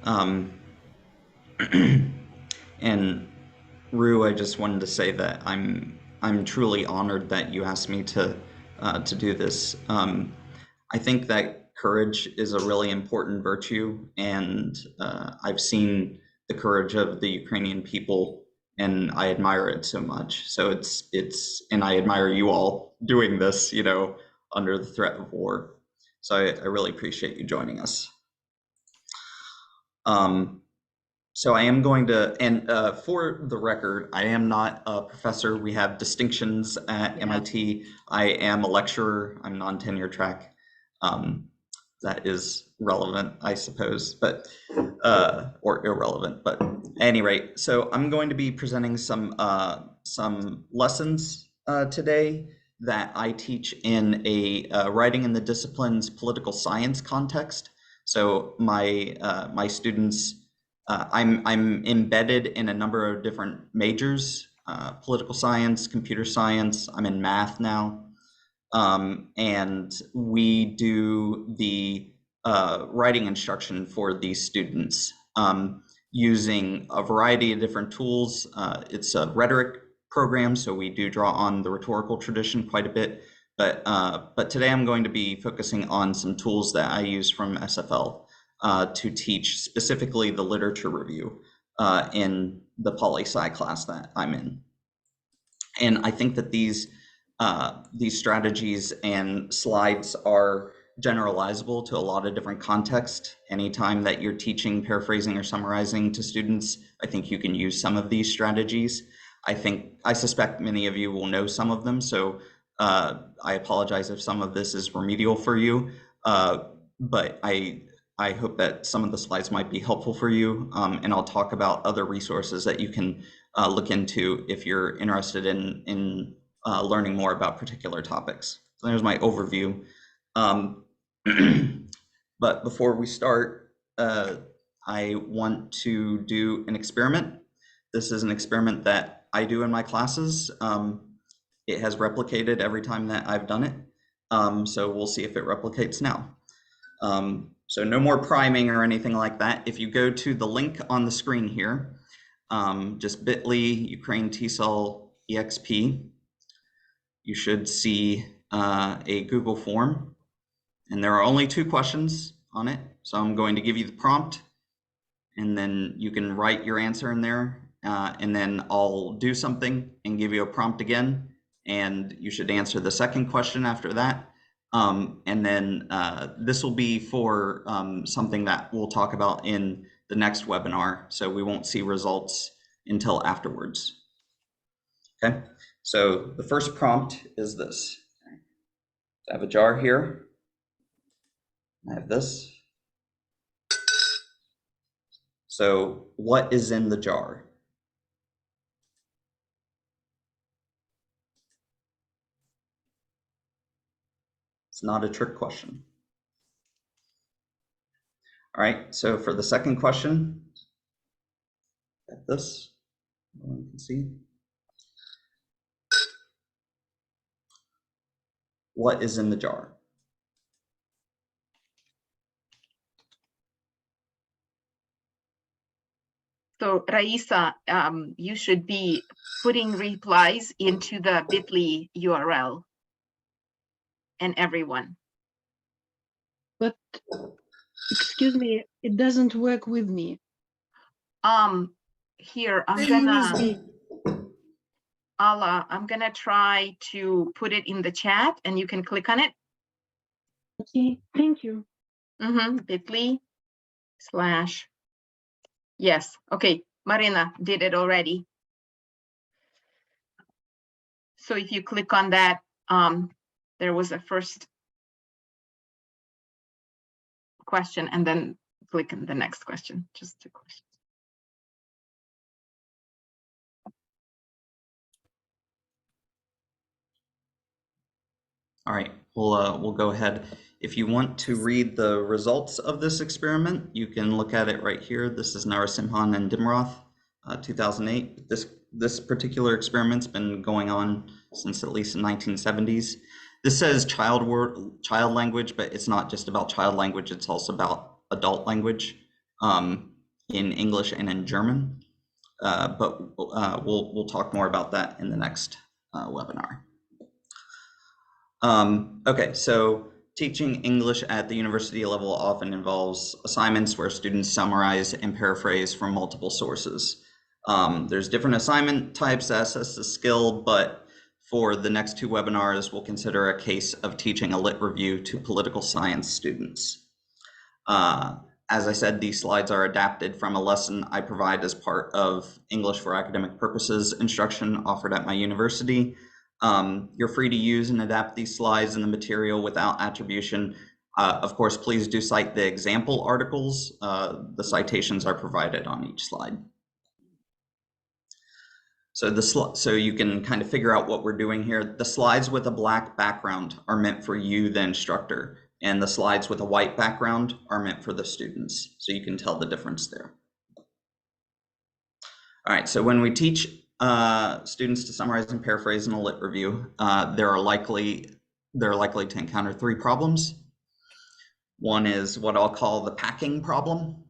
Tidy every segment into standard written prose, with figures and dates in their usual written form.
Um, and Rue, I just wanted to say that I'm truly honored that you asked me to do this. I think that courage is a really important virtue, and I've seen the courage of the Ukrainian people, and I admire it so much. So and I admire you all doing this, under the threat of war. So I really appreciate you joining us. Um, so I am going to, and for the record, I am not a professor. We have distinctions at MIT. I am a lecturer. I'm non-tenure track. Um, that is relevant, I suppose, but or irrelevant. But at any rate, so I'm going to be presenting some lessons today that I teach in a writing in the discipline's political science context. So my students. I'm embedded in a number of different majors, political science, computer science. I'm in math now. And we do the writing instruction for these students using a variety of different tools. It's a rhetoric program, so we do draw on the rhetorical tradition quite a bit. But today I'm going to be focusing on some tools that I use from SFL to teach specifically the literature review in the poli-sci class that I'm in. And I think that these strategies and slides are generalizable to a lot of different contexts. Anytime that you're teaching, paraphrasing, or summarizing to students, I think you can use some of these strategies. I suspect many of you will know some of them, so I apologize if some of this is remedial for you, but I hope that some of the slides might be helpful for you, and I'll talk about other resources that you can look into if you're interested in learning more about particular topics. So there's my overview. But before we start, I want to do an experiment. This is an experiment that I do in my classes. It has replicated every time that I've done it. So we'll see if it replicates now. So no more priming or anything like that. If you go to the link on the screen here, just bit.ly Ukraine T-cell EXP, you should see a Google form, and there are only 2 questions on it. So I'm going to give you the prompt, and then you can write your answer in there, and then I'll do something and give you a prompt again, and you should answer the second question after that. And then this will be for something that we'll talk about in the next webinar, so we won't see results until afterwards. Okay, so the first prompt is this. I have a jar here. I have this. So what is in the jar? It's not a trick question. All right, so for the second question, get this, everyone can see. What is in the jar? So Raisa, you should be putting replies into the bit.ly URL and everyone. But excuse me, it doesn't work with me. Here I'm gonna try to put it in the chat and you can click on it. Okay, thank you. Bit.ly/ yes. Okay, Marina did it already. So if you click on that, there was a first question and then click on the next question, just a question. All right, we'll go ahead. If you want to read the results of this experiment, you can look at it right here. This is Narasimhan and Dimroth, 2008. This particular experiment's been going on since at least the 1970s. This says child language, but it's not just about child language, it's also about adult language. in English and in German, but we'll talk more about that in the next webinar. Okay, so teaching English at the university level often involves assignments where students summarize and paraphrase from multiple sources. There's different assignment types to assess the skill, but for the next two webinars, we'll consider a case of teaching a lit review to political science students. As I said, these slides are adapted from a lesson I provide as part of English for Academic Purposes instruction offered at my university. You're free to use and adapt these slides and the material without attribution. Of course, please do cite the example articles. The citations are provided on each slide. So you can kind of figure out what we're doing here. The slides with a black background are meant for you, the instructor, and the slides with a white background are meant for the students. So you can tell the difference there. All right, so when we teach students to summarize and paraphrase in a lit review, they're likely to encounter three problems. One is what I'll call the packing problem.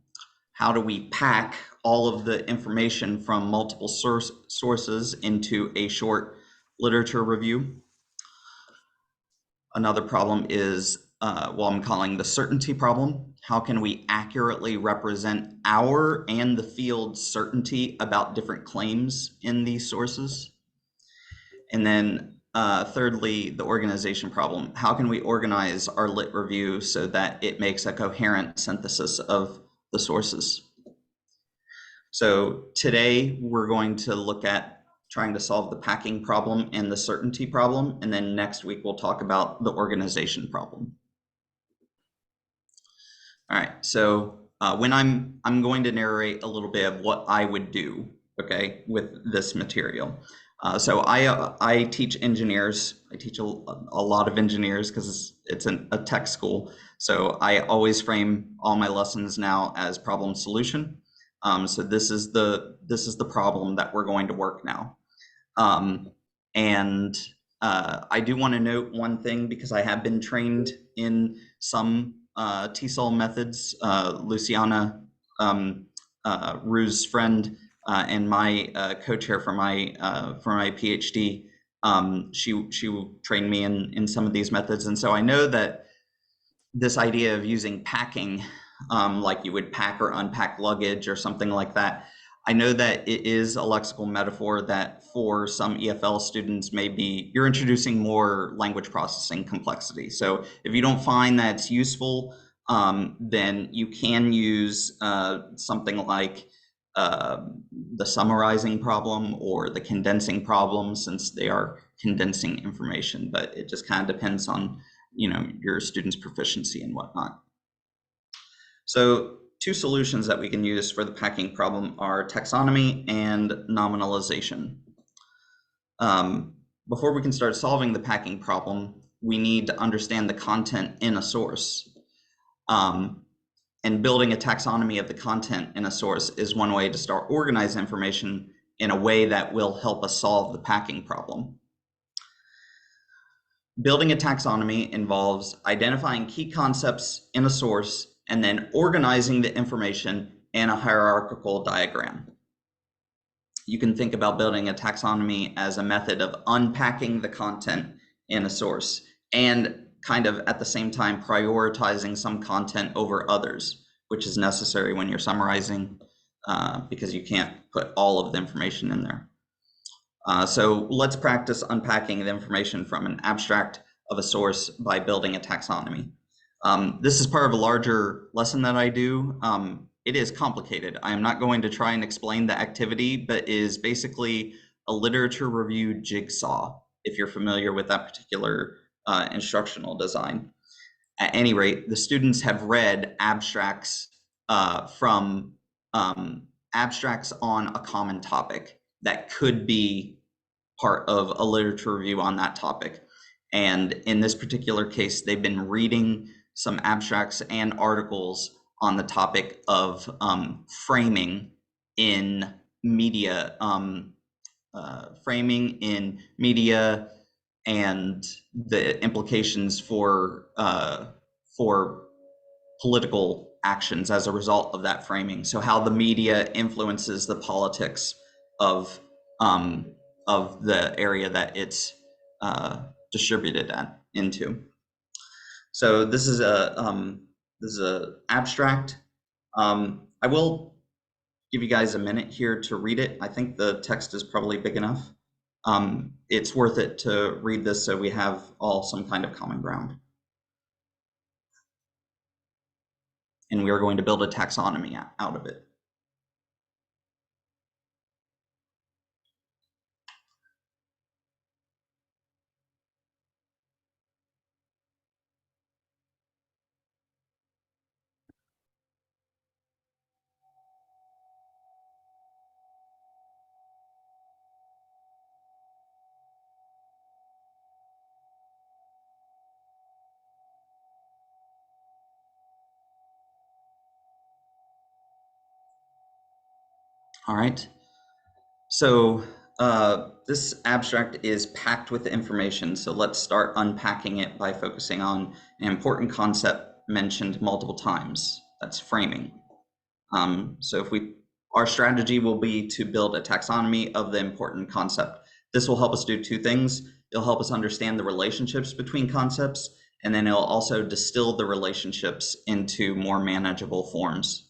How do we pack all of the information from multiple sources into a short literature review? Another problem is what I'm calling the certainty problem. How can we accurately represent our and the field's certainty about different claims in these sources? And then thirdly, the organization problem. How can we organize our lit review so that it makes a coherent synthesis of the sources? So today we're going to look at trying to solve the packing problem and the certainty problem. And then next week we'll talk about the organization problem. All right, so when I'm going to narrate a little bit of what I would do, okay, with this material. So I teach engineers. I teach a lot of engineers because it's a tech school. So I always frame all my lessons now as problem solution. So this is the problem that we're going to work now. And I do want to note one thing because I have been trained in some TESOL methods. Luciana, Ru's friend, and my co-chair for my PhD, she trained me in some of these methods, and so I know that this idea of using packing, like you would pack or unpack luggage or something like that, I know that it is a lexical metaphor that for some EFL students maybe you're introducing more language processing complexity. So if you don't find that it's useful, then you can use something like the summarizing problem or the condensing problem, since they are condensing information, but it just kind of depends on, you know, your students' proficiency and whatnot. So two solutions that we can use for the packing problem are taxonomy and nominalization. Before we can start solving the packing problem, we need to understand the content in a source. And building a taxonomy of the content in a source is one way to start organizing information in a way that will help us solve the packing problem. Building a taxonomy involves identifying key concepts in a source and then organizing the information in a hierarchical diagram. You can think about building a taxonomy as a method of unpacking the content in a source and kind of at the same time prioritizing some content over others, which is necessary when you're summarizing because you can't put all of the information in there. So let's practice unpacking the information from an abstract of a source by building a taxonomy. This is part of a larger lesson that I do. It is complicated. I am not going to try and explain the activity, but is basically a literature review jigsaw, if you're familiar with that particular instructional design. At any rate, the students have read abstracts from abstracts on a common topic that could be part of a literature review on that topic. And in this particular case, they've been reading some abstracts and articles on the topic of framing in media, and the implications for political actions as a result of that framing. So how the media influences the politics of the area that it's distributed into. So this is a abstract. I will give you guys a minute here to read it. I think the text is probably big enough. It's worth it to read this so we have all some kind of common ground. And we are going to build a taxonomy out of it. All right. So this abstract is packed with information. So let's start unpacking it by focusing on an important concept mentioned multiple times. That's framing. So our strategy will be to build a taxonomy of the important concept. This will help us do two things. It'll help us understand the relationships between concepts, and then it'll also distill the relationships into more manageable forms.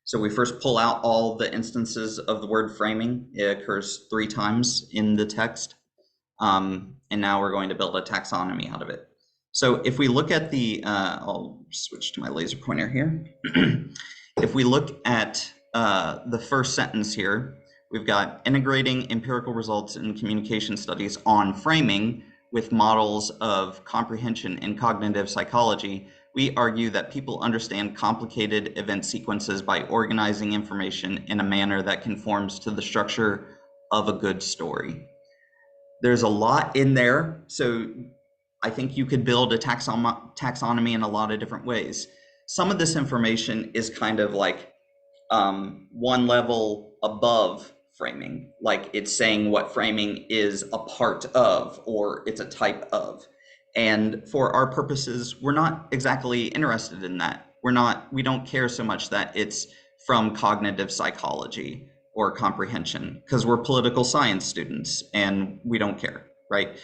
So we first pull out all the instances of the word framing. It occurs 3 times in the text. And now we're going to build a taxonomy out of it. So if we look at I'll switch to my laser pointer here. If we look at the first sentence here, we've got integrating empirical results in communication studies on framing with models of comprehension in cognitive psychology. We argue that people understand complicated event sequences by organizing information in a manner that conforms to the structure of a good story. There's a lot in there, so I think you could build a taxonomy in a lot of different ways. Some of this information is kind of like one level above framing, like it's saying what framing is a part of or it's a type of. And for our purposes, we're not exactly interested in that. We don't care so much that it's from cognitive psychology or comprehension, because we're political science students and we don't care, right?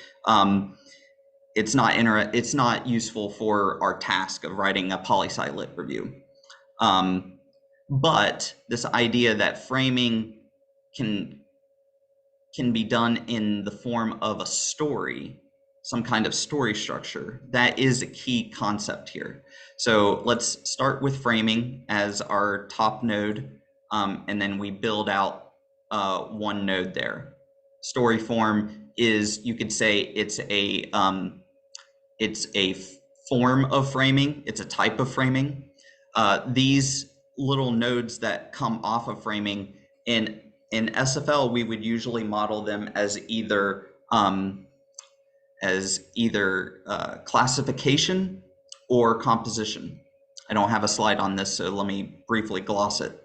It's not useful for our task of writing a poli-sci lit review. But this idea that framing can be done in the form of a story, some kind of story structure, that is a key concept here. So let's start with framing as our top node, and then we build out one node there. Story form is, you could say, it's a form of framing, it's a type of framing. These little nodes that come off of framing in SFL, we would usually model them as either classification or composition. I don't have a slide on this, so let me briefly gloss it.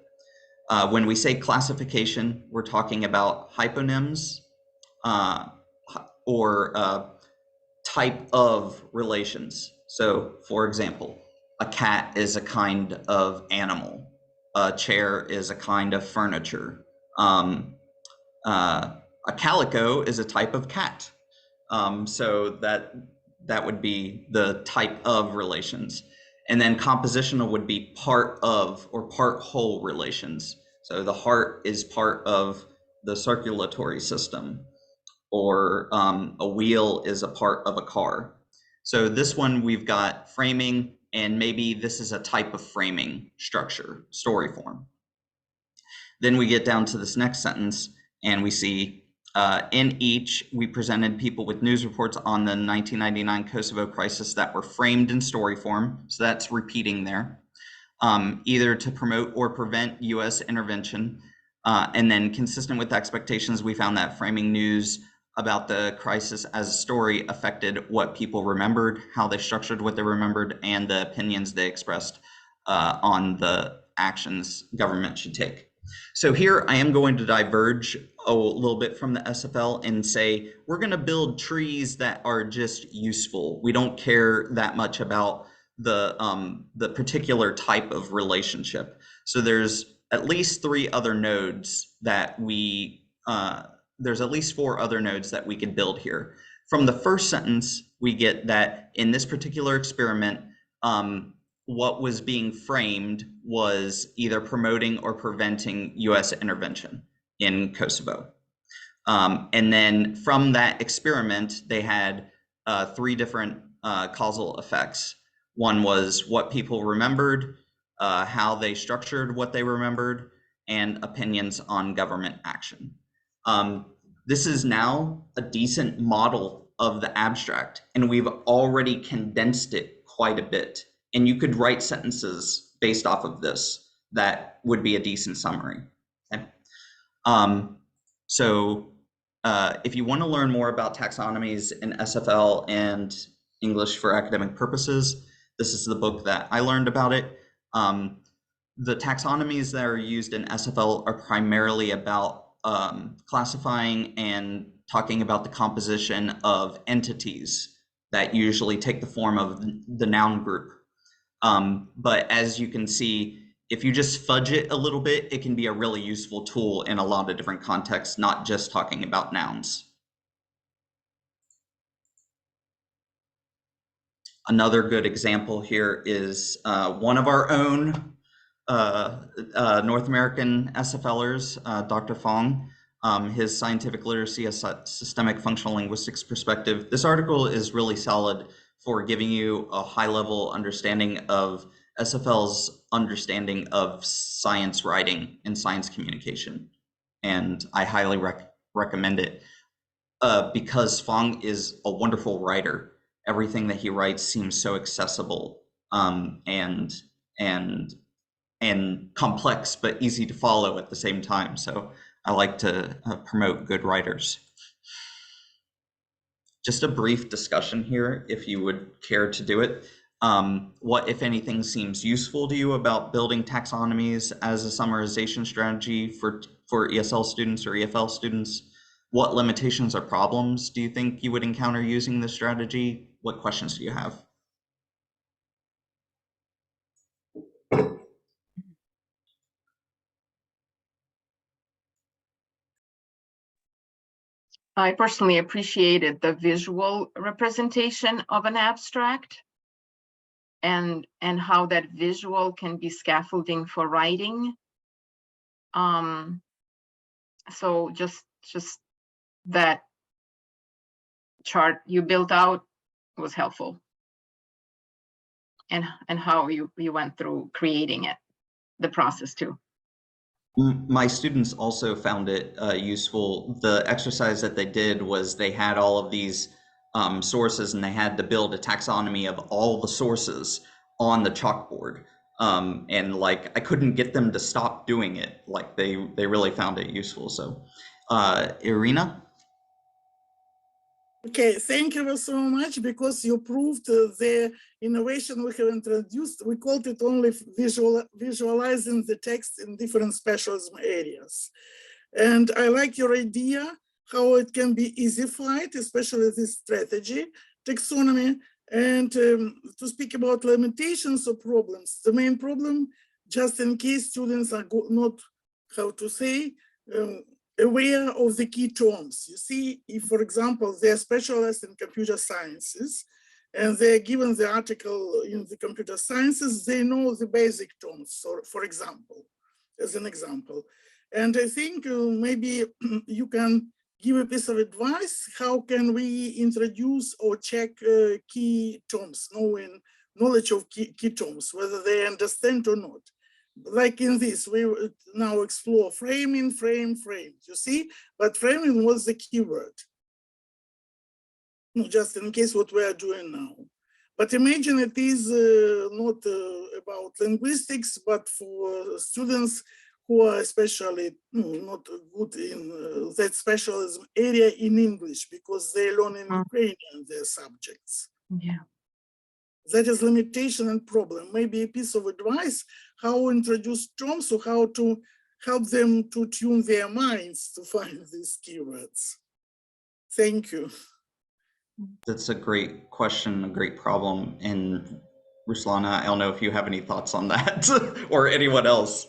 When we say classification, we're talking about hyponyms or type of relations. So, for example, a cat is a kind of animal. A chair is a kind of furniture. A calico is a type of cat. So that would be the type of relations. And then compositional would be part of or part whole relations. So the heart is part of the circulatory system, or a wheel is a part of a car. So this one, we've got framing, and maybe this is a type of framing structure, story form. Then we get down to this next sentence, and we see in each, we presented people with news reports on the 1999 Kosovo crisis that were framed in story form. So that's repeating there, either to promote or prevent US intervention. And then, consistent with expectations, we found that framing news about the crisis as a story affected what people remembered, how they structured what they remembered, and the opinions they expressed on the actions government should take. So here I am going to diverge a little bit from the SFL and say we're going to build trees that are just useful. We don't care that much about the particular type of relationship. So there's at least 3 other nodes that there's at least 4 other nodes that we could build here. From the first sentence, we get that in this particular experiment, what was being framed was either promoting or preventing US intervention in Kosovo. And then from that experiment, they had 3 different causal effects. One was what people remembered, how they structured what they remembered, and opinions on government action. This is now a decent model of the abstract, and we've already condensed it quite a bit. And you could write sentences based off of this that would be a decent summary. Okay? If you want to learn more about taxonomies in SFL and English for academic purposes, this is the book that I learned about it. The taxonomies that are used in SFL are primarily about classifying and talking about the composition of entities that usually take the form of the noun group. But as you can see, if you just fudge it a little bit, it can be a really useful tool in a lot of different contexts, not just talking about nouns. Another good example here is one of our own North American SFLers, Dr. Fong, his scientific literacy, a systemic functional linguistics perspective. This article is really solid for giving you a high-level understanding of SFL's understanding of science writing and science communication. And I highly recommend it because Fong is a wonderful writer. Everything that he writes seems so accessible and complex, but easy to follow at the same time. So I like to promote good writers. Just a brief discussion here, if you would care to do it. What, if anything, seems useful to you about building taxonomies as a summarization strategy for ESL students or EFL students? What limitations or problems do you think you would encounter using this strategy? What questions do you have? I personally appreciated the visual representation of an abstract and how that visual can be scaffolding for writing. So just that chart you built out was helpful, and how you went through creating it, the process too. My students also found it useful. The exercise that they did was they had all of these sources and they had to build a taxonomy of all the sources on the chalkboard. And like, I couldn't get them to stop doing it. Like they really found it useful. So Irina? Okay, thank you so much, because you proved the innovation we have introduced. We called it only visualizing the text in different specialism areas. And I like your idea, how it can be easified, especially this strategy, taxonomy. And to speak about limitations or problems, the main problem, just in case students are not, how to say, aware of the key terms. You see, if, for example, they're specialists in computer sciences and they're given the article in the computer sciences, they know the basic terms, so for example, as an example. And I think maybe you can give a piece of advice, how can we introduce or check key terms, knowledge of key terms, whether they understand or not. Like in this, we now explore framing, frame, you see, but framing was the keyword. No, just in case what we are doing now. But imagine it is not about linguistics, but for students who are especially not good in that specialism area in English, because they learn in Ukrainian their subjects. Yeah. That is limitation and problem. Maybe a piece of advice, how to introduce terms or how to help them to tune their minds to find these keywords. Thank you. That's a great question, a great problem. And Ruslana, I don't know if you have any thoughts on that or anyone else.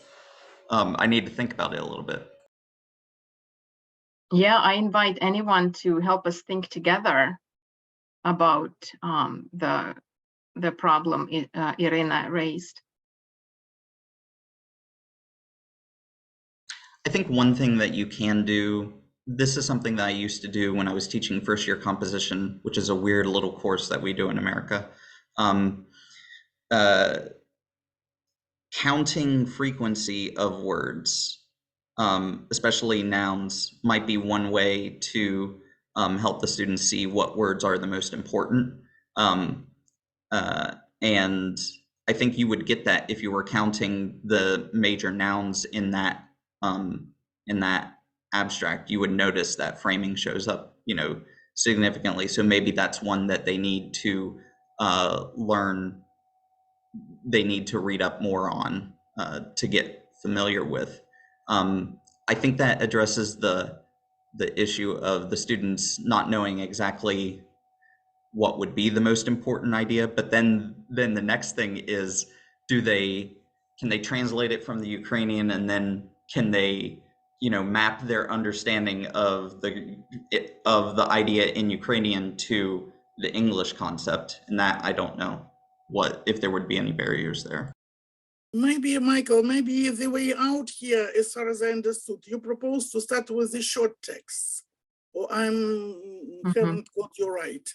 I need to think about it a little bit. Yeah, I invite anyone to help us think together about the problem Irina raised. I think one thing that you can do, this is something that I used to do when I was teaching first year composition, which is a weird little course that we do in America. Counting frequency of words, especially nouns, might be one way to help the students see what words are the most important. And I think you would get that if you were counting the major nouns in that abstract. You would notice that framing shows up, significantly. So maybe that's one that they need to learn. They need to read up more on to get familiar with. I think that addresses the issue of the students not knowing exactly what would be the most important idea. But then the next thing is, can they translate it from the Ukrainian, and then can they map their understanding of the idea in Ukrainian to the English concept? And that I don't know if there would be any barriers there. Maybe, Michael, maybe the way out here, as far as I understood, you propose to start with the short text, or haven't got you right.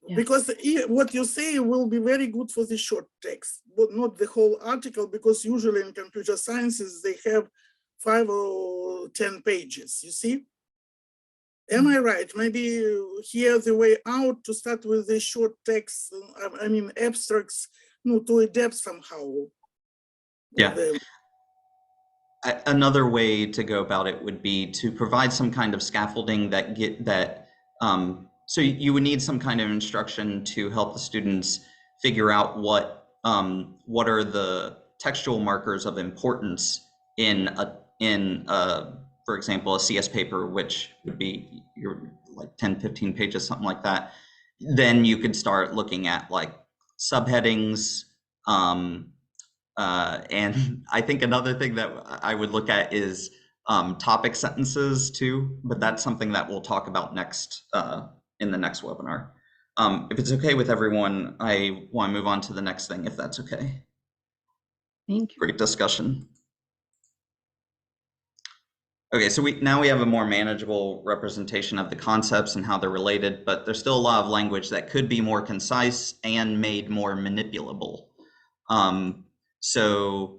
Yeah. Because what you say will be very good for the short text, but not the whole article, because usually in computer sciences, they have 5 or 10 pages, you see? Am I right? Maybe here the way out to start with the short text, I mean abstracts, to adapt somehow. Yeah. Another way to go about it would be to provide some kind of scaffolding so you would need some kind of instruction to help the students figure out what are the textual markers of importance in for example, a CS paper, which would be like 10, 15 pages, something like that. Then you could start looking at like subheadings. And I think another thing that I would look at is topic sentences too, but that's something that we'll talk about next in the next webinar. If it's okay with everyone, I want to move on to the next thing, if that's okay. Thank you. Great discussion. Okay, so now we have a more manageable representation of the concepts and how they're related, but there's still a lot of language that could be more concise and made more manipulable. So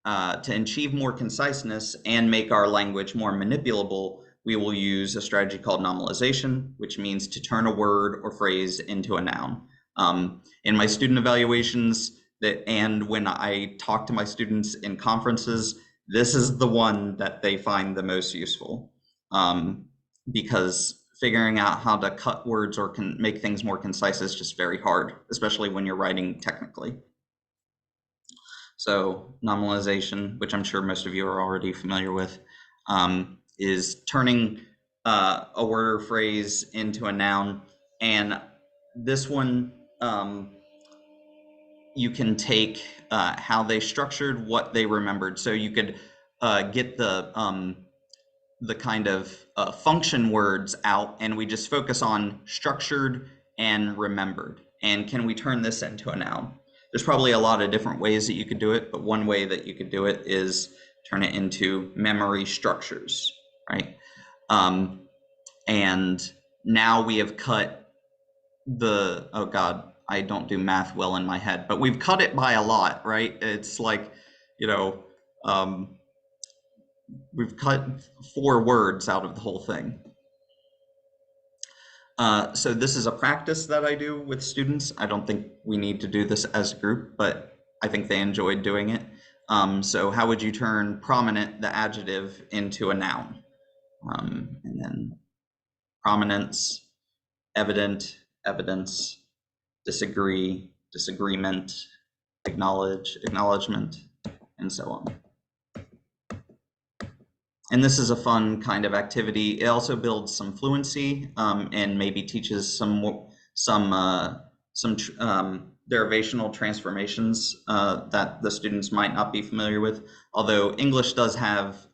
to achieve more conciseness and make our language more manipulable, we will use a strategy called nominalization, which means to turn a word or phrase into a noun. In my student evaluations and when I talk to my students in conferences, this is the one that they find the most useful, because figuring out how to cut words or can make things more concise is just very hard, especially when you're writing technically. So nominalization, which I'm sure most of you are already familiar with, is turning a word or phrase into a noun. And this one, you can take how they structured, what they remembered. So you could get the kind of function words out, and we just focus on structured and remembered. And can we turn this into a noun? There's probably a lot of different ways that you could do it, but one way that you could do it is turn it into memory structures, right? And now we have cut oh God, I don't do math well in my head, but we've cut it by a lot, right? It's like, we've cut 4 words out of the whole thing. So this is a practice that I do with students. I don't think we need to do this as a group, but I think they enjoyed doing it. So how would you turn prominent, the adjective, into a noun? And then prominence, evident, evidence, disagree, disagreement, acknowledge, acknowledgement, and so on. And this is a fun kind of activity. It also builds some fluency and maybe teaches some derivational transformations that the students might not be familiar with, although English does have,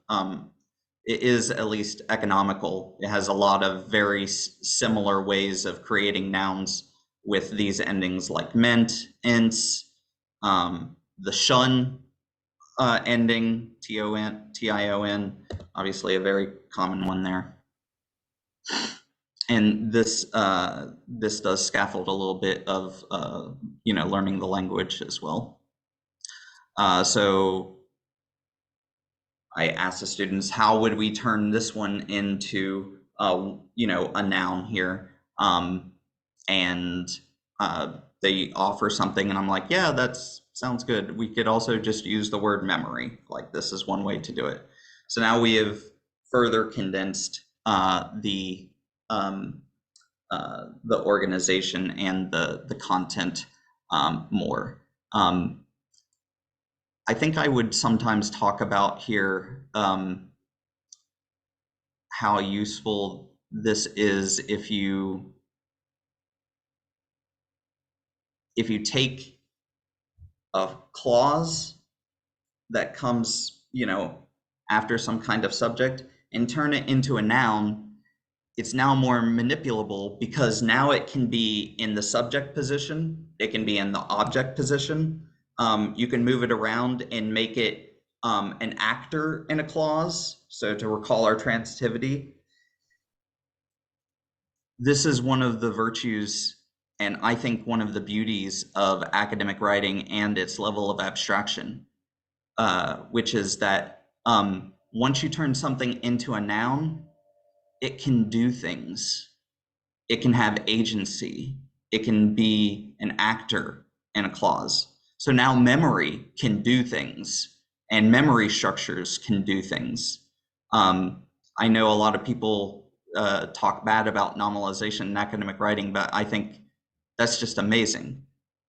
it is at least economical. It has a lot of very similar ways of creating nouns with these endings like ment, ins, the shun ending, T-O-N, T-I-O-N, obviously a very common one there. And this does scaffold a little bit of learning the language as well. So I asked the students, how would we turn this one into a noun here? And they offer something, and I'm like, yeah, that sounds good. We could also just use the word memory. Like, this is one way to do it. So now we have further condensed the organization and the content more. I think I would sometimes talk about here how useful this is if you take a clause that comes, after some kind of subject and turn it into a noun. It's now more manipulable because now it can be in the subject position, it can be in the object position. You can move it around and make it an actor in a clause. So to recall our transitivity, this is one of the virtues, and I think one of the beauties of academic writing and its level of abstraction, which is that once you turn something into a noun, it can do things. It can have agency. It can be an actor in a clause. So now memory can do things, and memory structures can do things. I know a lot of people talk bad about nominalization in academic writing, but I think that's just amazing.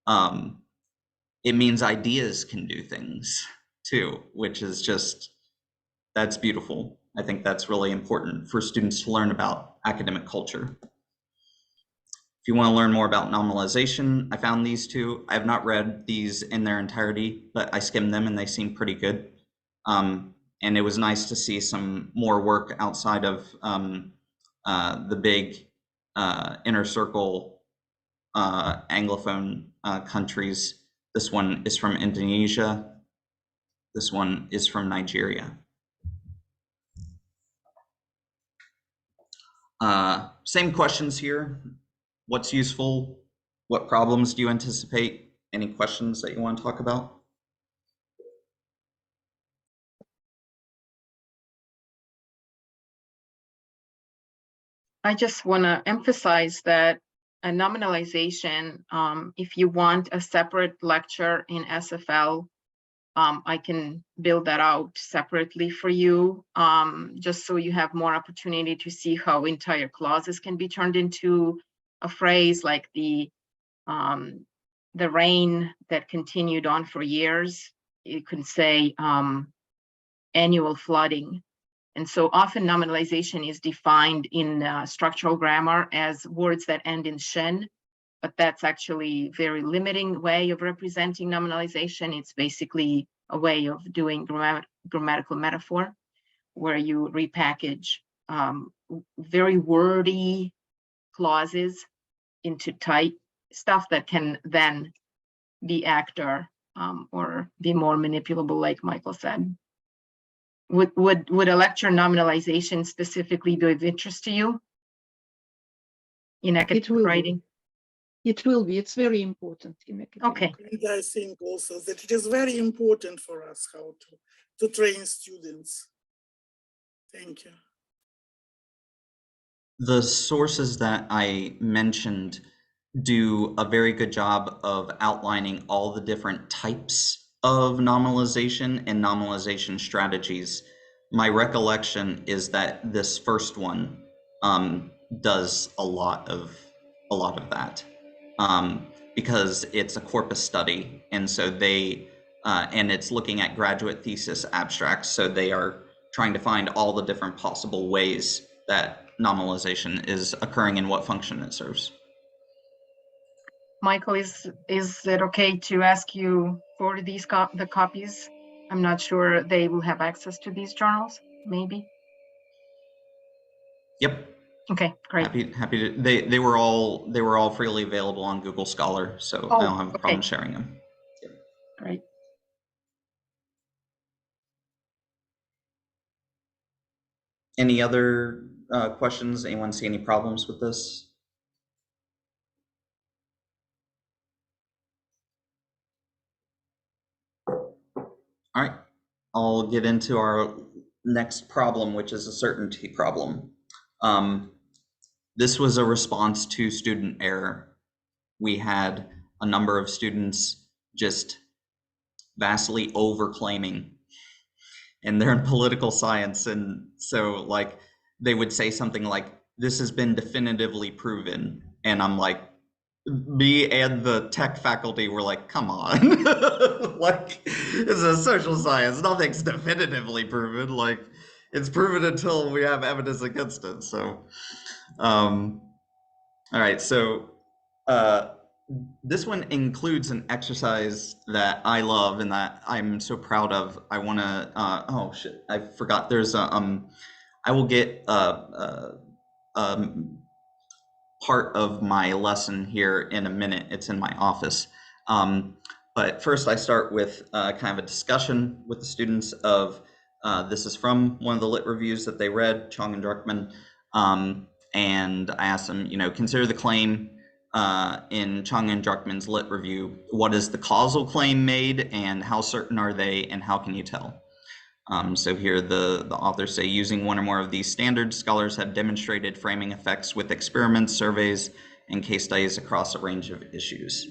It means ideas can do things too, which is just, that's beautiful. I think that's really important for students to learn about academic culture. If you want to learn more about nominalization, I found these two. I have not read these in their entirety, but I skimmed them and they seem pretty good. And it was nice to see some more work outside of the big inner circle Anglophone countries. This one is from Indonesia. This one is from Nigeria. Same questions here. What's useful? What problems do you anticipate? Any questions that you want to talk about? I just want to emphasize that a nominalization, if you want a separate lecture in SFL, I can build that out separately for you, just so you have more opportunity to see how entire clauses can be turned into a phrase, like the rain that continued on for years. You could say annual flooding. And so often nominalization is defined in structural grammar as words that end in shen, but that's actually a very limiting way of representing nominalization. It's basically a way of doing grammatical metaphor, where you repackage very wordy clauses into tight stuff that can then be actor or be more manipulable, like Michael said. Would a lecture nominalization specifically be of interest to you in academic writing? It will be. It's very important in academic. Okay. And I think also that it is very important for us how to train students. Thank you. The sources that I mentioned do a very good job of outlining all the different types of nominalization and nominalization strategies. My recollection is that this first one does a lot of that because it's a corpus study, and so they and it's looking at graduate thesis abstracts, so they are trying to find all the different possible ways that nominalization is occurring and what function it serves. Michael, is it okay to ask you for these the copies? I'm not sure they will have access to these journals, maybe. Yep. Okay, great. Happy to. They were all freely available on Google Scholar, so I don't have a problem sharing them. Yep. Great. Any other questions? Anyone see any problems with this? All right, I'll get into our next problem, which is a certainty problem. This was a response to student error. We had a number of students just vastly overclaiming, and they're in political science, and so like they would say something like, "This has been definitively proven," and I'm like, me and the tech faculty were like, come on. Like, it's a social science, nothing's definitively proven. Like, it's proven until we have evidence against it. So all right, so this one includes an exercise that I love and that I'm so proud of. I want to oh shit, I forgot. There's a I will get part of my lesson here in a minute. It's in my office. But first I start with kind of a discussion with the students of, this is from one of the lit reviews that they read, Chong and Druckmann. And I asked them, consider the claim in Chong and Druckmann's lit review. What is the causal claim made and how certain are they and how can you tell? So here the authors say, using one or more of these standards, scholars have demonstrated framing effects with experiments, surveys, and case studies across a range of issues.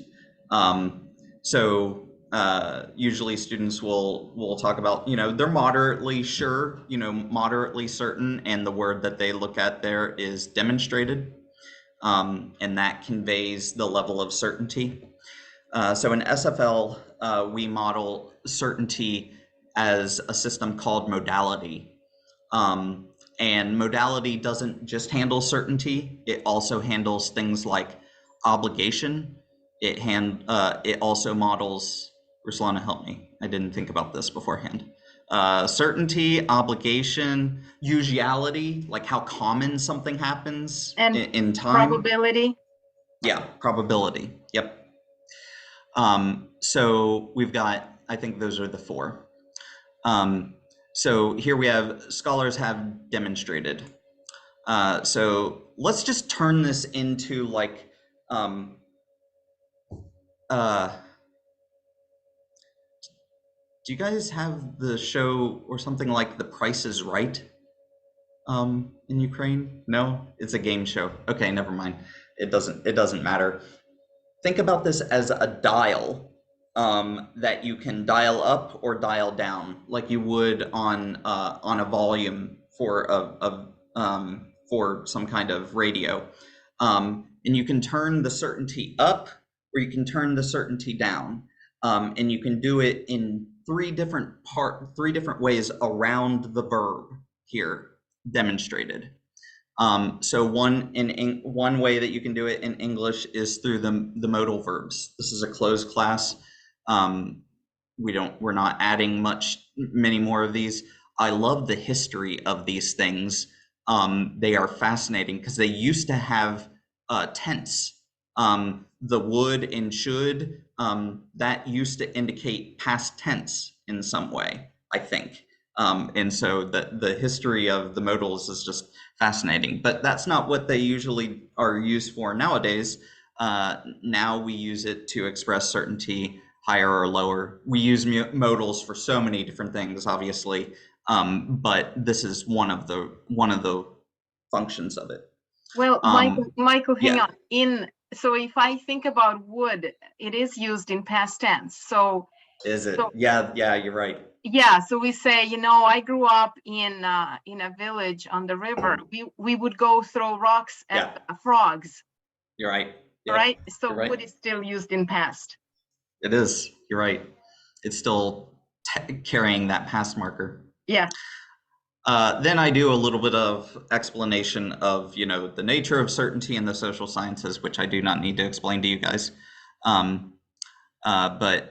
Usually students will talk about, they're moderately sure, moderately certain, and the word that they look at there is demonstrated, and that conveys the level of certainty. So in SFL, we model certainty as a system called modality. And modality doesn't just handle certainty, it also handles things like obligation. It also models, Ruslana, help me, I didn't think about this beforehand. Certainty, obligation, usuality, like how common something happens and in time. Probability. Yeah, probability, yep. So we've got, I think those are the four. So here we have scholars have demonstrated. So let's just turn this into like, do you guys have the show or something like The Price is Right in Ukraine? No, it's a game show. Okay, never mind. It doesn't matter. Think about this as a dial that you can dial up or dial down, like you would on a volume for for some kind of radio, and you can turn the certainty up or you can turn the certainty down, and you can do it in three different ways around the verb here demonstrated. So one way that you can do it in English is through the modal verbs. This is a closed class. We're not adding many more of these. I love the history of these things. They are fascinating because they used to have tense. The would and should, that used to indicate past tense in some way, I think. And so the history of the modals is just fascinating, but that's not what they usually are used for nowadays. Now we use it to express certainty, higher or lower. We use modals for so many different things, obviously, but this is one of the functions of it. Well, Michael, hang yeah. on. So if I think about would, it is used in past tense. So is it? Yeah, you're right. Yeah, so we say, I grew up in a village on the river. We would go throw rocks at frogs. You're right. Yep. Right? So right. would is still used in past. It is. You're right. It's still carrying that past marker. Yeah. Then I do a little bit of explanation of, the nature of certainty in the social sciences, which I do not need to explain to you guys. But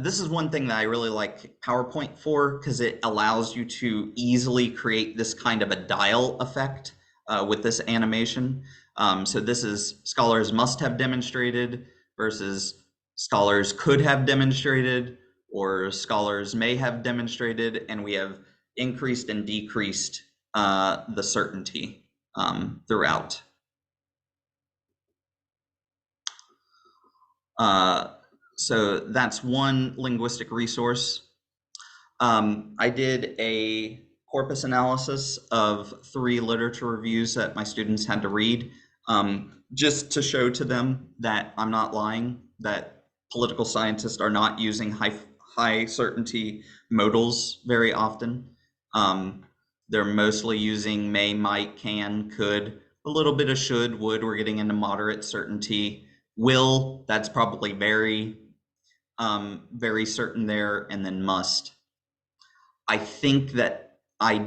this is one thing that I really like PowerPoint for, because it allows you to easily create this kind of a dial effect with this animation. So this is scholars must have demonstrated versus scholars could have demonstrated, or scholars may have demonstrated, and we have increased and decreased the certainty throughout. So that's one linguistic resource. I did a corpus analysis of 3 literature reviews that my students had to read, just to show to them that I'm not lying, that political scientists are not using high certainty modals very often. They're mostly using may, might, can, could, a little bit of should, would. We're getting into moderate certainty. Will, that's probably very certain there, and then must. I think that I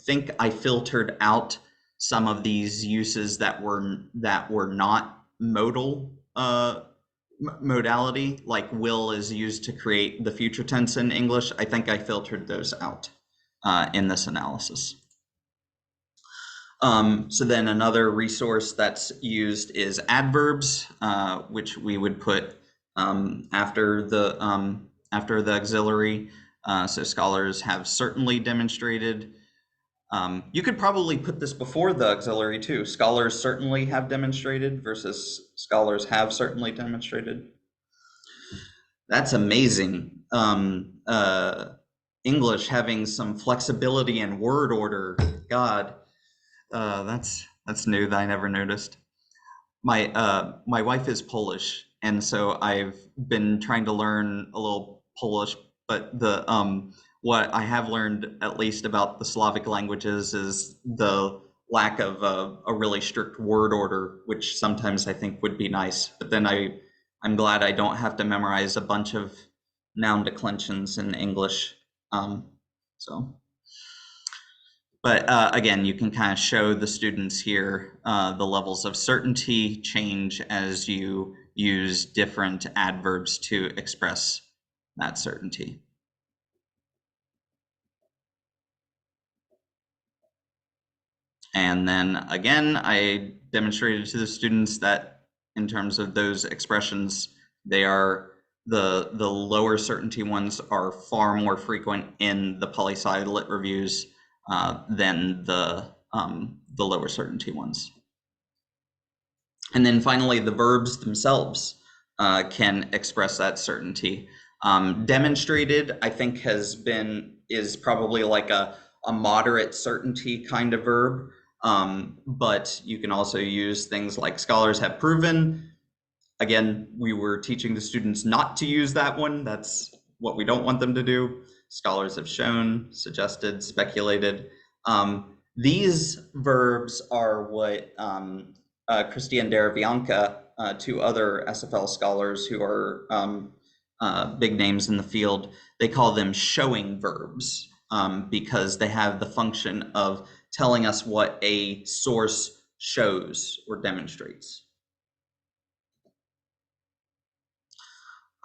think I filtered out some of these uses that were not modal modality, like will is used to create the future tense in English. I think I filtered those out in this analysis. So then another resource that's used is adverbs, which we would put after the auxiliary. So scholars have certainly demonstrated. You could probably put this before the auxiliary too. Scholars certainly have demonstrated versus scholars have certainly demonstrated. That's amazing. English having some flexibility in word order. God. That's new that I never noticed. My wife is Polish, and so I've been trying to learn a little Polish, but the what I have learned, at least about the Slavic languages, is the lack of a really strict word order, which sometimes I think would be nice. But then I'm glad I don't have to memorize a bunch of noun declensions in English. But again, you can kind of show the students here the levels of certainty change as you use different adverbs to express that certainty. And then again, I demonstrated to the students that in terms of those expressions, they are the lower certainty ones are far more frequent in the poli-sci lit reviews than the lower certainty ones. And then finally, the verbs themselves can express that certainty. Demonstrated, I think, is probably like a moderate certainty kind of verb, but you can also use things like scholars have proven. Again, we were teaching the students not to use that one. That's what we don't want them to do. Scholars have shown, suggested, speculated. These verbs are what Christian Derivianca, 2 other SFL scholars who are big names in the field, they call them showing verbs because they have the function of telling us what a source shows or demonstrates.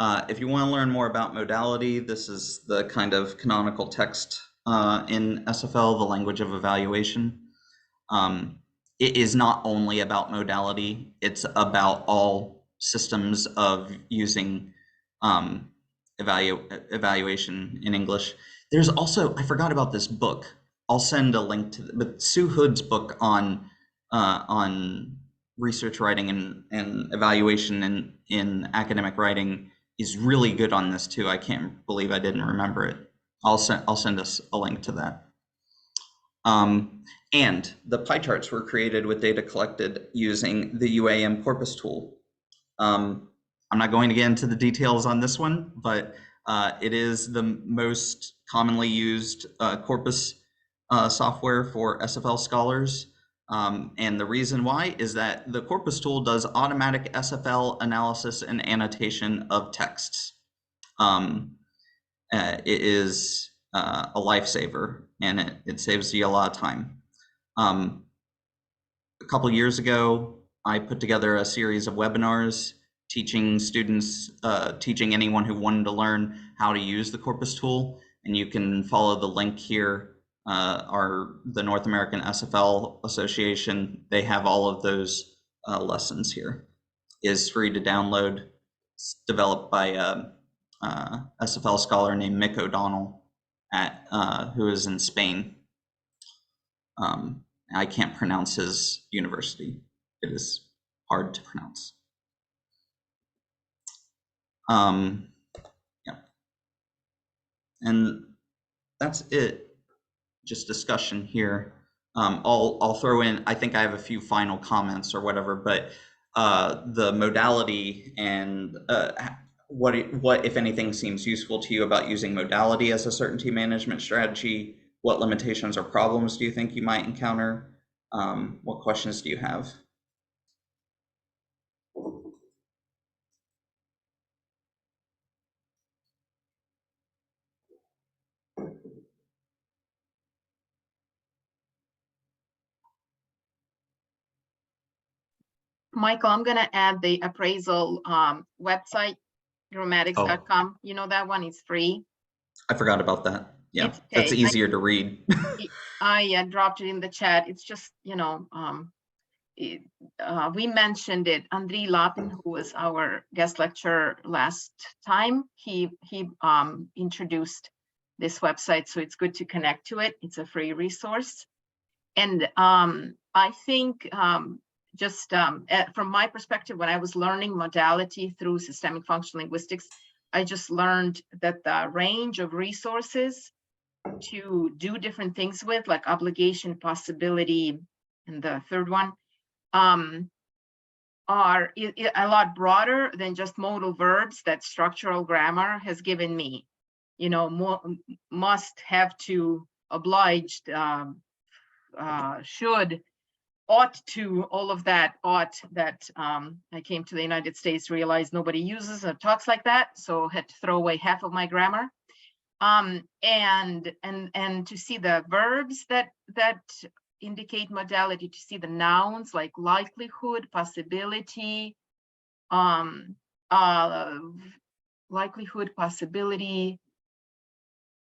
If you want to learn more about modality, this is the kind of canonical text in SFL, the language of evaluation. It is not only about modality, it's about all systems of using evaluation in English. There's also, I forgot about this book. I'll send a link to it, but Sue Hood's book on research writing and evaluation in academic writing is really good on this too. I can't believe I didn't remember it. I'll send us a link to that. And the pie charts were created with data collected using the UAM corpus tool. I'm not going to get into the details on this one, but it is the most commonly used corpus software for SFL scholars. And the reason why is that the corpus tool does automatic SFL analysis and annotation of texts. It is a lifesaver, and it saves you a lot of time. A couple years ago, I put together a series of webinars teaching students, teaching anyone who wanted to learn how to use the Corpus tool. And you can follow the link here. The North American SFL Association, they have all of those lessons here. Is free to download. It's developed by a SFL scholar named Mick O'Donnell who is in Spain. I can't pronounce his university. It is hard to pronounce. Yeah. And that's it. Just discussion here. I'll throw in, I think I have a few final comments or whatever, but the modality and what if anything seems useful to you about using modality as a certainty management strategy? What limitations or problems do you think you might encounter? What questions do you have? Michael, I'm gonna add the appraisal website, grammatics.com. You know that one is free. I forgot about that. Yeah, It's okay. That's easier to read. I dropped it in the chat. It's just, you know, we mentioned it. Andrei Lapin, who was our guest lecturer last time, he introduced this website, so it's good to connect to it. It's a free resource. And I think just from my perspective, when I was learning modality through systemic functional linguistics, I just learned that the range of resources to do different things with, like obligation, possibility, and the third one, are a lot broader than just modal verbs that structural grammar has given me. You know, must, have to, obliged, should, ought to, all of that ought that I came to the United States, realized nobody uses or talks like that, so had to throw away half of my grammar. And to see the verbs that indicate modality, to see the nouns like likelihood, possibility, likelihood, possibility,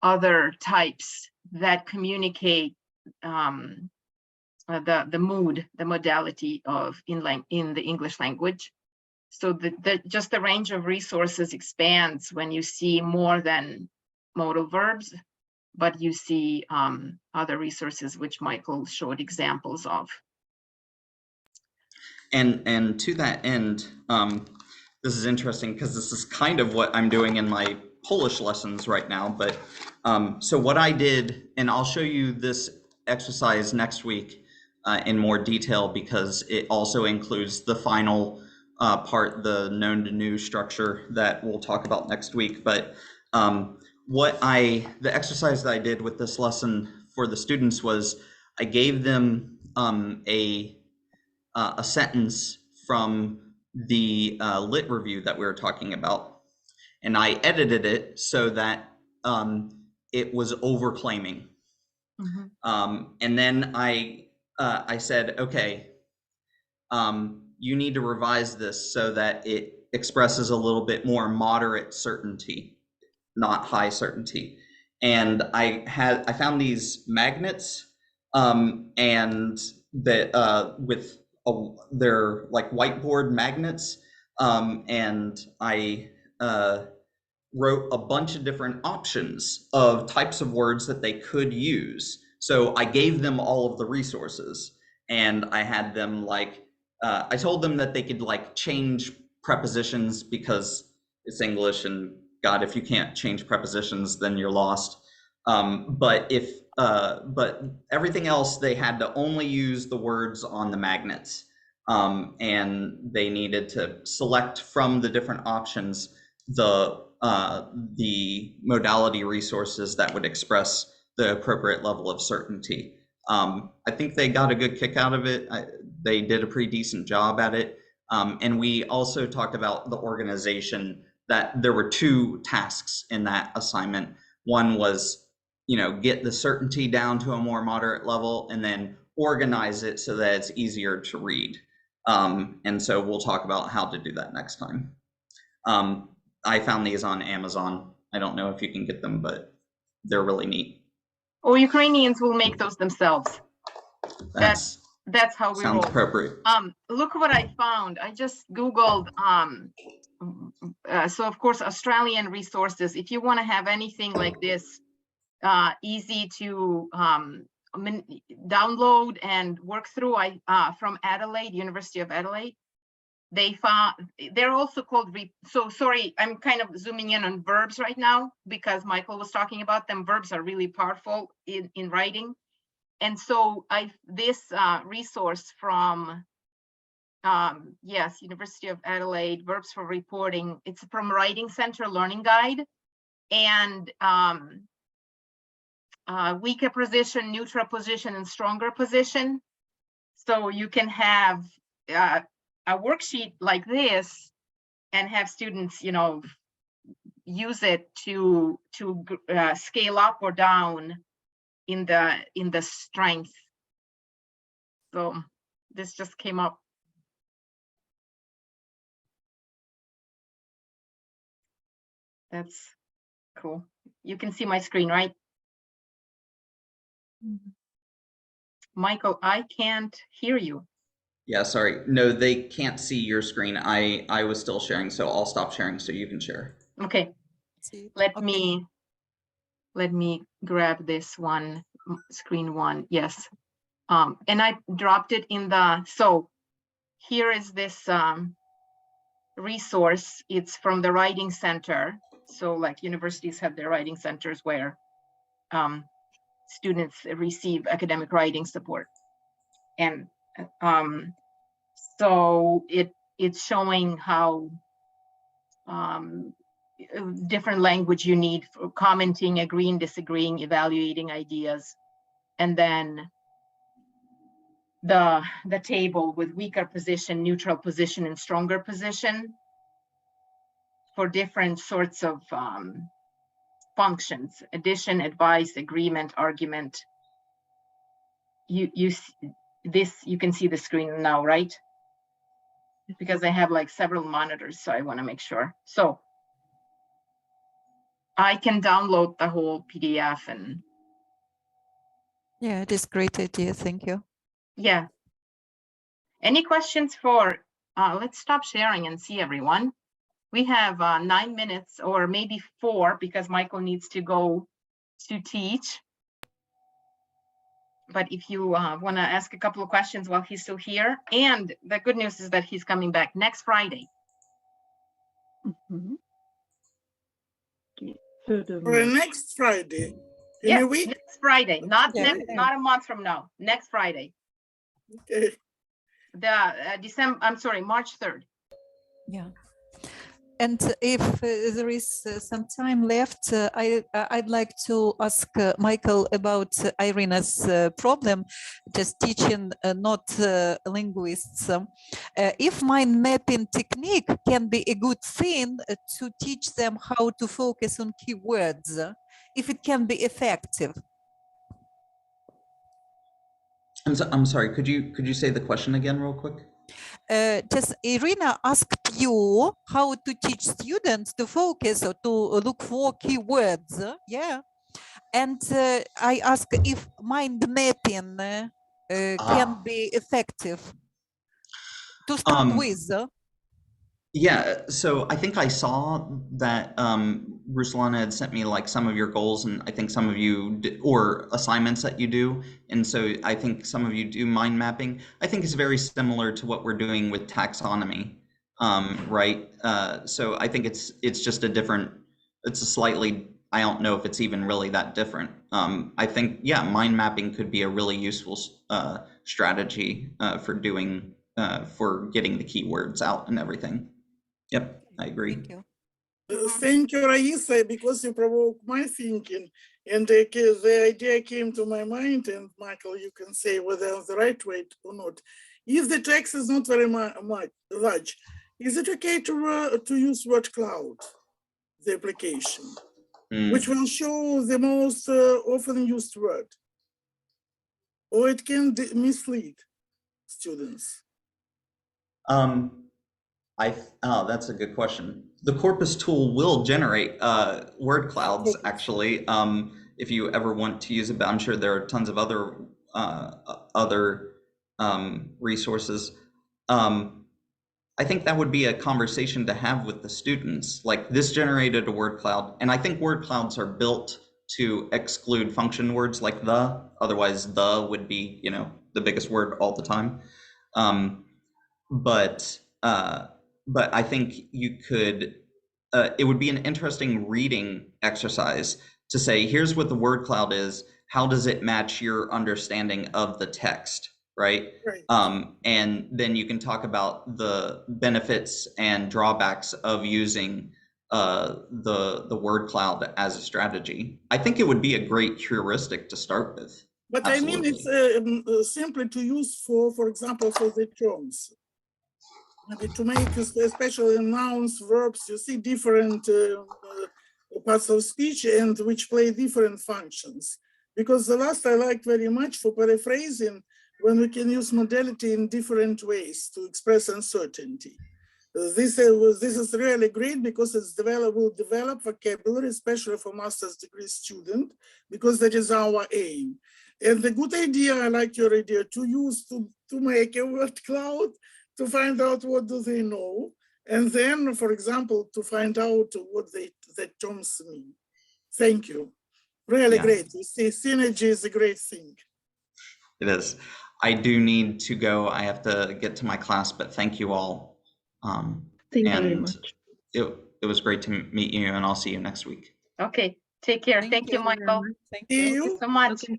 other types that communicate the mood, the modality of in the English language. So just the range of resources expands when you see more than modal verbs, but you see other resources which Michael showed examples of. And to that end, this is interesting because this is kind of what I'm doing in my Polish lessons right now. But so what I did, and I'll show you this exercise next week in more detail, because it also includes the final part, the known to new structure that we'll talk about next week. But the exercise that I did with this lesson for the students was I gave them a sentence from the lit review that we were talking about, and I edited it so that it was overclaiming. Mm-hmm. And then I said, okay, you need to revise this so that it expresses a little bit more moderate certainty, not high certainty. And I found these magnets, and that they're like whiteboard magnets, and I wrote a bunch of different options of types of words that they could use. So I gave them all of the resources, and I had them like, I told them that they could like change prepositions because it's English, and God, if you can't change prepositions, then you're lost. But everything else, they had to only use the words on the magnets, and they needed to select from the different options the modality resources that would express the appropriate level of certainty. I think they got a good kick out of it. They did a pretty decent job at it. And we also talked about the organization, that there were two tasks in that assignment. One was, get the certainty down to a more moderate level, and then organize it so that it's easier to read. And so we'll talk about how to do that next time. I found these on Amazon. I don't know if you can get them, but they're really neat. Or Ukrainians will make those themselves. That's how we roll. Sounds appropriate. Look what I found. I just Googled, so of course, Australian resources. If you want to have anything like this, easy to download and work through, from Adelaide, University of Adelaide, they found, they're also called, so sorry, I'm kind of zooming in on verbs right now because Michael was talking about them. Verbs are really powerful in writing. And so this resource from, yes, University of Adelaide, Verbs for Reporting, it's from Writing Center Learning Guide, and weaker position, neutral position, and stronger position. So you can have a worksheet like this and have students, you know, use it to scale up or down in the strength. So this just came up. That's cool. You can see my screen, right? Michael, I can't hear you. Yeah, sorry. No, they can't see your screen. I was still sharing, so I'll stop sharing so you can share. Okay. Let me grab this one, screen one. Yes. And I dropped it in the, so here is this resource. It's from the Writing Center. So like universities have their writing centers where students receive academic writing support. And so it's showing how different language you need for commenting, agreeing, disagreeing, evaluating ideas. And then the table with weaker position, neutral position, and stronger position for different sorts of functions: addition, advice, agreement, argument. You can see the screen now, right? Because I have like several monitors, so I want to make sure. So I can download the whole PDF and. Yeah, it is a great idea. Thank you. Yeah. Any questions for, let's stop sharing and see everyone. We have 9 minutes or maybe 4 because Michael needs to go to teach. But if you want to ask a couple of questions while he's still here, and the good news is that he's coming back next Friday. Mhm. Okay, 3rd of For March. next Friday, in Yes, a week. next Friday, not Yeah. not a month from now. Next Friday, Okay. the March 3rd. Yeah. And if there is some time left, I'd like to ask Michael about Irina's problem, just teaching not linguists. If mind mapping technique can be a good thing to teach them how to focus on keywords, if it can be effective. I'm sorry. Could you say the question again real quick? Just Irina asked you how to teach students to focus or to look for keywords. Yeah. And I ask if mind mapping can be effective to start with. Yeah, so I think I saw that Ruslana had sent me like some of your goals, and I think some of you or assignments that you do, and so I think some of you do mind mapping. I think it's very similar to what we're doing with taxonomy, right? So I think it's just a different, it's a slightly, I don't know if it's even really that different. I think, yeah, mind mapping could be a really useful strategy for doing, for getting the keywords out and everything. Yep, I agree. Thank you. Thank you, Raisa, because you provoked my thinking, and the idea came to my mind. And Michael, you can say whether it's the right way or not. If the text is not very large, is it okay to use word cloud, the application, which will show the most often used word, or it can mislead students? Oh, that's a good question. The corpus tool will generate word clouds, actually, if you ever want to use it, but I'm sure there are tons of other resources. I think that would be a conversation to have with the students. Like, this generated a word cloud, and I think word clouds are built to exclude function words like the, otherwise the would be, you know, the biggest word all the time. But I think you could, it would be an interesting reading exercise to say, here's what the word cloud is. How does it match your understanding of the text, right? Right. And then you can talk about the benefits and drawbacks of using the word cloud as a strategy. I think it would be a great heuristic to start with. But Absolutely. I mean, it's simply to use for example, for the terms. Maybe to make, especially nouns, verbs, you see different parts of speech and which play different functions. Because the last I like very much for paraphrasing, when we can use modality in different ways to express uncertainty. This is really great because will develop vocabulary, especially for master's degree student, because that is our aim. And the good idea, I like your idea, to use to make a word cloud, to find out what do they know, and then, for example, to find out what the terms mean. Thank you. Really great. You see, synergy is a great thing. It is. I do need to go. I have to get to my class, but thank you all. Thank you very much. It was great to meet you, and I'll see you next week. Okay, take care. Thank you, Michael. Thank See you. Thank you so much. Okay.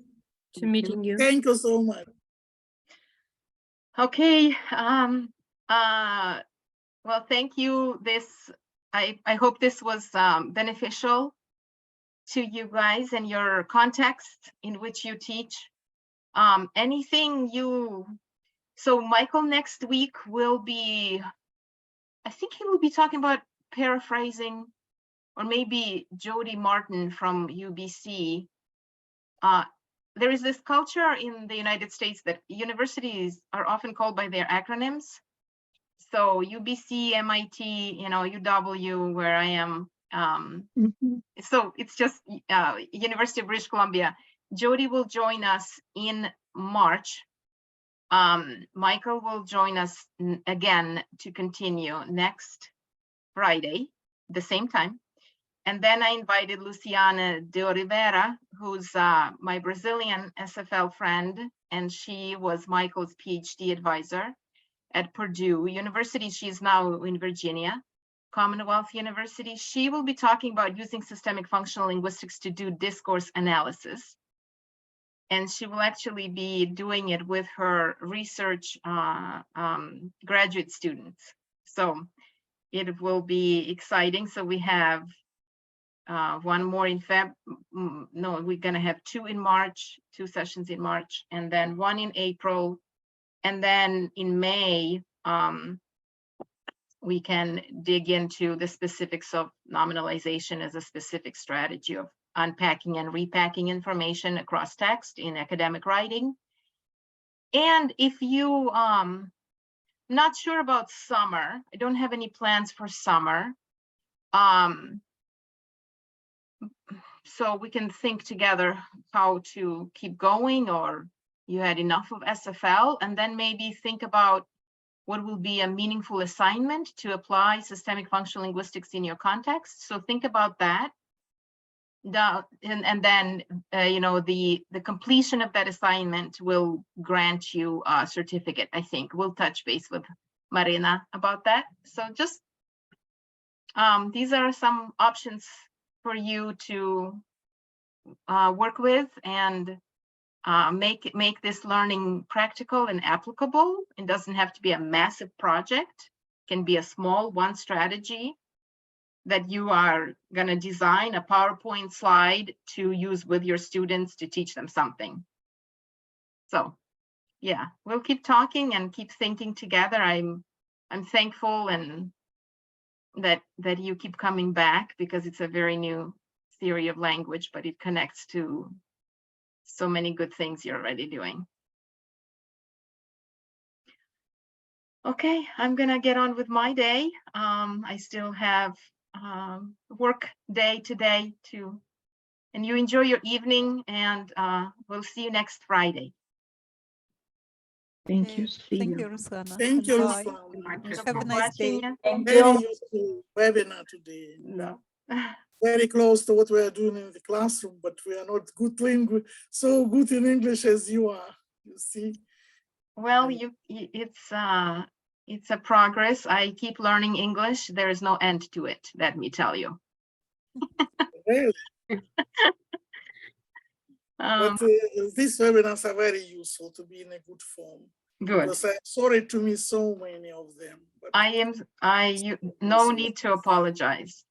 To meeting you. Thank you so much. Okay. Well, thank you. I hope this was beneficial to you guys and your context in which you teach. So Michael next week will be, I think he will be talking about paraphrasing, or maybe Jody Martin from UBC. There is this culture in the United States that universities are often called by their acronyms. So UBC, MIT, you know, UW, where I am. So it's just University of British Columbia. Jody will join us in March. Michael will join us again to continue next Friday, the same time. And then I invited Luciana de Oliveira, who's my Brazilian SFL friend, and she was Michael's PhD advisor at Purdue University. She's now in Virginia, Commonwealth University. She will be talking about using systemic functional linguistics to do discourse analysis. And she will actually be doing it with her research graduate students. So it will be exciting. So we have one more in no, we're gonna have 2 in March, 2 sessions in March, and then 1 in April. And then in May, we can dig into the specifics of nominalization as a specific strategy of unpacking and repacking information across text in academic writing. And if you not sure about summer, I don't have any plans for summer. So we can think together how to keep going, or you had enough of SFL, and then maybe think about what will be a meaningful assignment to apply systemic functional linguistics in your context. So think about that. And then, you know, the completion of that assignment will grant you a certificate, I think. We'll touch base with Marina about that. So just, these are some options for you to work with and make this learning practical and applicable. It doesn't have to be a massive project. It can be a small one strategy that you are going to design a PowerPoint slide to use with your students to teach them something. So yeah, we'll keep talking and keep thinking together. I'm thankful and that you keep coming back, because it's a very new theory of language, but it connects to so many good things you're already doing. Okay, I'm gonna get on with my day. I still have work day today too. And you enjoy your evening, and we'll see you next Friday. Thank you. See Thank you. you, Ruslana. Thank you, Bye. Ruslana. Have a nice day. Very useful webinar today. No. Very close to what we are doing in the classroom, but we are not so good in English as you are, you see. Well, And it's a progress. I keep learning English. There is no end to it, let me tell you. really, but these webinars are very useful to be in a good form. Good. Because I'm sorry to miss so many of them. But No need to apologize.